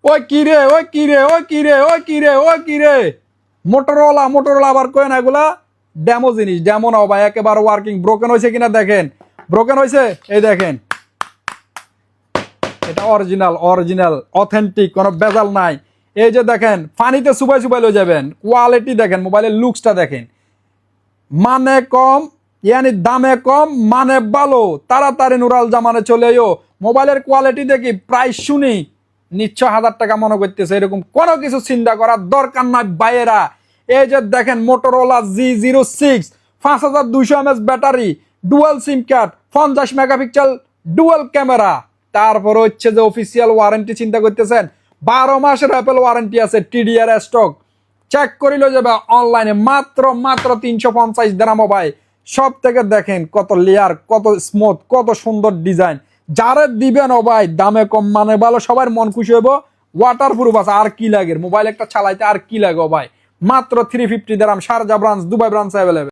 ওই কিরে ওই কিরে ওই কিরে ওই কিরে ওই কিরে মোটরওয়ালা আবার কয় না এগুলা ডেমো জিনিস, ডেমো নাও ভাই, একেবারে ওয়ার্কিং। ব্রোকেন হয়েছে কিনা দেখেন, ব্রোকেন হয়েছে, এই দেখেন, এটা অরিজিনাল অথেন্টিক, কোনো বেজাল নাই। এই যে দেখেন, পানিতে সুবাই লয়ে যাবেন। কোয়ালিটি দেখেন, মোবাইলের লুকসটা দেখেন, মানে কম ইয়ানি দামে কম, মানে ভালো। তাড়াতাড়ি নুরাল জামানে চলে এও। মোবাইলের কোয়ালিটি দেখি, প্রাইস শুনি নিশ্চয় 1000 টাকা মনে করতেছে, এরকম কোনো কিছু চিন্তা করার দরকার নাই বাইরা। এই যে দেখেন Motorola G06, 5200 mAh battery, dual SIM card, 50 megapixel dual camera. তারপর হচ্ছে যে অফিসিয়াল ওয়ারেন্টি চিন্তা করতেছেন, 12 মাসের অ্যাপেল ওয়ারেন্টি আছে, TDR স্টক। চেক করিল যাবে অনলাইনে, মাত্র 350 ভাই। সব থেকে দেখেন কত লেয়ার, কত স্মুথ, কত সুন্দর ডিজাইন। যারে দিবেন ও ভাই দামে কম মানে ভালো, সবার মন খুশি হইব। ওয়াটার প্রুফ আছে, আর কি লাগে মোবাইল একটা চালাইতে, আর কি লাগে ভাই। মাত্র 350 Sharjah branch, Dubai branch available.